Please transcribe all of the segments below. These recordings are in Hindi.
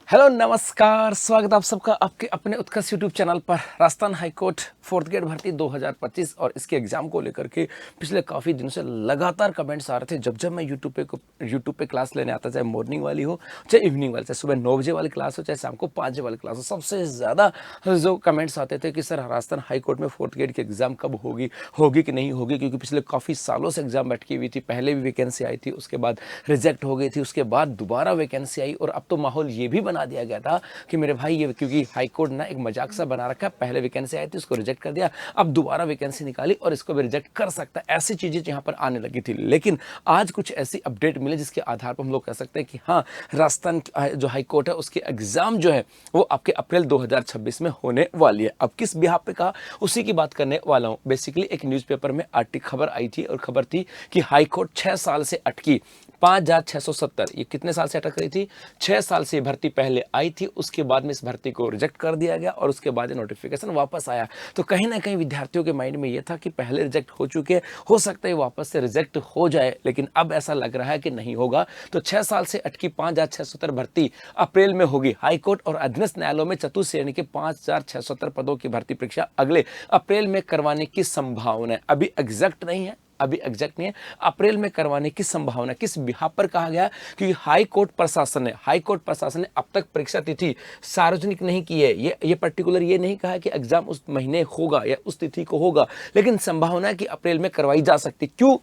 हेलो नमस्कार, स्वागत आप सबका आपके अपने उत्कर्ष यूट्यूब चैनल पर। राजस्थान हाईकोर्ट फोर्थ ग्रेड भर्ती 2025 और इसके एग्जाम को लेकर के पिछले काफ़ी दिनों से लगातार कमेंट्स आ रहे थे। जब मैं यूट्यूब पे क्लास लेने आता, चाहे मॉर्निंग वाली हो चाहे इवनिंग वाली, चाहे सुबह 9 बजे वाली क्लास हो चाहे शाम को 5 बजे वाली क्लास हो, सबसे ज़्यादा जो कमेंट्स आते थे कि सर राजस्थान हाईकोर्ट में फोर्थ ग्रेड की एग्ज़ाम कब होगी कि नहीं होगी, क्योंकि पिछले काफ़ी सालों से एग्जाम अटकी हुई थी। पहले भी वैकेंसी आई थी, उसके बाद रिजेक्ट हो गई थी, उसके बाद दोबारा वैकेंसी आई और अब तो माहौल ये भी बना दिया गया था कि मेरे भाई ये, क्योंकि हाई कोर्ट ना एक मजाक सा बना रखा है, पहले वैकेंसी आई थी उसको रिजेक्ट कर दिया, अब दोबारा वैकेंसी निकाली और इसको भी रिजेक्ट कर सकता है। ऐसी चीजें यहाँ पर आने लगी थी। लेकिन आज कुछ ऐसी अपडेट मिले जिसके आधार पर हम लोग कह सकते हैं कि हाँ, राजस्थान जो हाई कोर्ट है उसके एग्जाम जो है वो आपके अप्रैल 2026 में होने वाली है। अब किस बिहाफ पे कहा, उसी की बात करने वाला हूँ। बेसिकली एक न्यूज़पेपर में खबर आई थी और खबर थी कि हाई कोर्ट 6 साल से अटकी 5,670, ये कितने साल से अटक रही थी? 6 साल से भर्ती पहले आई थी, उसके बाद में इस भर्ती को रिजेक्ट कर दिया गया और उसके बाद नोटिफिकेशन वापस आया। तो कहीं ना कहीं विद्यार्थियों के माइंड में ये था कि पहले रिजेक्ट हो चुके, हो सकता है वापस से रिजेक्ट हो जाए, लेकिन अब ऐसा लग रहा है कि नहीं होगा। तो 6 साल से अटकी 5,670 भर्ती अप्रैल में होगी। हाईकोर्ट और अधीनस्थ न्यायालयों में चतुर्थ श्रेणी के 5,670 पदों की भर्ती परीक्षा अगले अप्रैल में करवाने की संभावना है। अभी एग्जैक्ट नहीं है, अप्रैल में करवाने की संभावना। किस बिहाफ पर कहा गया? क्योंकि हाई कोर्ट प्रशासन ने अब तक परीक्षा तिथि सार्वजनिक नहीं की है। ये पर्टिकुलर ये नहीं कहा कि एग्जाम उस महीने होगा या उस तिथि को होगा, लेकिन संभावना है कि अप्रैल में करवाई जा सकती। क्यों?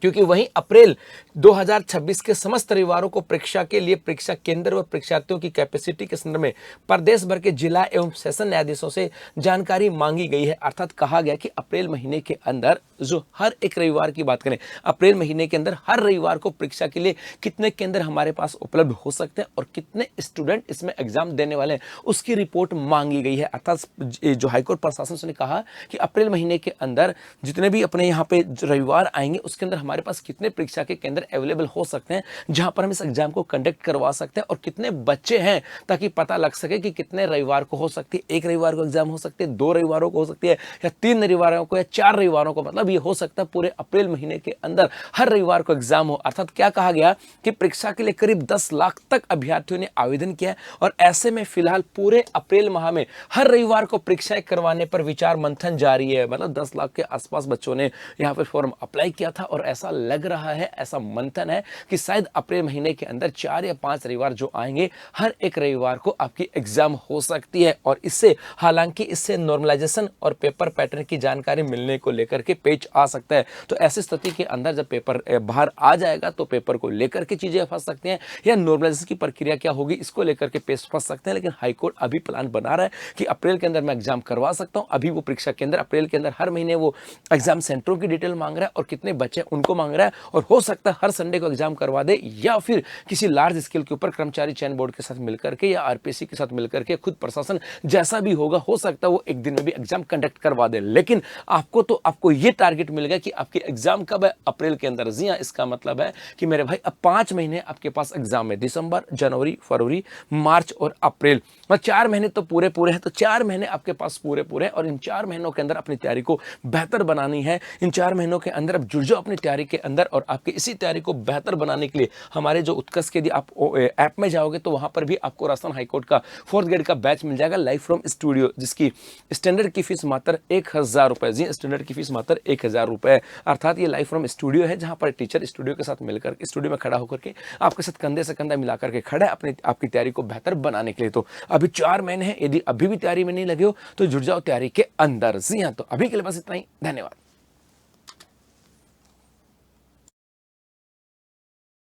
क्योंकि वहीं अप्रैल 2026 के समस्त रविवारों को परीक्षा के लिए परीक्षा केंद्र व परीक्षार्थियों की कैपेसिटी के संदर्भ में प्रदेश भर के जिला एवं सेशन न्यायाधीशों से जानकारी मांगी गई है। अर्थात कहा गया कि अप्रैल महीने के अंदर जो हर एक रविवार की बात करें, अप्रैल महीने के अंदर हर रविवार को परीक्षा के लिए कितने केंद्र हमारे पास उपलब्ध हो सकते हैं और कितने स्टूडेंट इसमें एग्जाम देने वाले हैं, उसकी रिपोर्ट मांगी गई है। अर्थात जो हाईकोर्ट प्रशासन ने कहा कि अप्रैल महीने के अंदर जितने भी अपने यहाँ पे रविवार आएंगे उसके अंदर हमारे पास कितने परीक्षा के केंद्र अवेलेबल हो सकते हैं जहां पर हम इस एग्जाम को कंडक्ट करवा सकते हैं और कितने बच्चे हैं, ताकि पता लग सके कि कितने रविवार को हो सकती है। एक रविवार को एग्जाम हो सकती है, 2 रविवारों को हो सकती है, या 3 रविवारों को, या 4 रविवारों को। मतलब ये हो सकता है पूरे अप्रैल महीने के अंदर हर रविवार को एग्जाम हो। अर्थात क्या कहा गया कि परीक्षा के लिए करीब 10 लाख तक अभ्यर्थियों ने आवेदन किया और ऐसे में फिलहाल पूरे अप्रैल माह में हर रविवार को परीक्षाएं करवाने पर विचार मंथन जारी है। मतलब 10 लाख के आसपास बच्चों ने यहाँ पर फॉर्म अप्लाई किया था और ऐसा लग रहा है, ऐसा मंथन है कि शायद अप्रैल महीने के अंदर 4 या 5 रविवार जो आएंगे, हर एक रविवार को आपकी एग्जाम हो सकती है। और इससे नॉर्मलाइजेशन और पेपर पैटर्न की जानकारी मिलने को लेकर के पेच आ सकता है। तो ऐसी स्थिति के अंदर जब पेपर बाहर आ जाएगा तो पेपर को लेकर के चीजें फंस सकती हैं, या नॉर्मलाइजेशन की प्रक्रिया क्या होगी इसको लेकर के पेच फंस सकते हैं। लेकिन हाईकोर्ट अभी प्लान बना रहा है कि अप्रैल के अंदर मैं एग्जाम करवा सकता हूं। अभी वो परीक्षा केंद्र अप्रैल के अंदर हर महीने वो एग्जाम सेंटरों की डिटेल मांग रहा है और कितने बच्चे उनको मांग रहा है, और हो सकता है हर संडे को एग्जाम करवा दे, या फिर किसी लार्ज स्केल के ऊपर कर्मचारी चयन बोर्ड के साथ मिलकर के या आरपीएससी के साथ मिलकर के खुद प्रशासन जैसा भी होगा, हो सकता है वो एक दिन में भी एग्जाम कंडक्ट करवा दे। लेकिन आपको ये टारगेट मिल गया कि आपकी एग्जाम कब है? अप्रैल के अंदर। जी हाँ, इसका मतलब है कि मेरे भाई अब 5 महीने आपके पास एग्जाम है, दिसंबर, जनवरी, फरवरी, मार्च और अप्रैल। और 4 महीने तो पूरे हैं। तो 4 महीने आपके पास पूरे हैं और इन 4 महीनों के अंदर अपनी तैयारी को बेहतर बनानी है। इन 4 महीनों के अंदर अब जुड़ जाओ अपनी तैयारी के अंदर, और आपके इसी तैयारी को बेहतर बनाने के लिए हमारे जो उत्कर्ष के, यदि आप ऐप में जाओगे तो वहां पर भी आपको राजस्थान हाईकोर्ट का फोर्थ ग्रेड का बैच मिल जाएगा लाइव फ्रॉम स्टूडियो, जिसकी स्टैंडर्ड की फीस मात्र 1,000 रुपए। जी, स्टैंडर्ड की फीस मात्र 1,000 रुपए। अर्थात ये लाइव फ्रॉम स्टूडियो है जहां पर टीचर स्टूडियो के साथ मिलकर स्टूडियो में खड़ा होकर के आपके साथ कंधे से कंधा मिलाकर के खड़ा है आपकी तैयारी को बेहतर बनाने के लिए। तो अभी 4 महीने हैं, यदि अभी भी तैयारी में नहीं लगे हो तो जुड़ जाओ तैयारी के अंदर। जी हाँ, तो अभी के लिए बस इतना ही। धन्यवाद।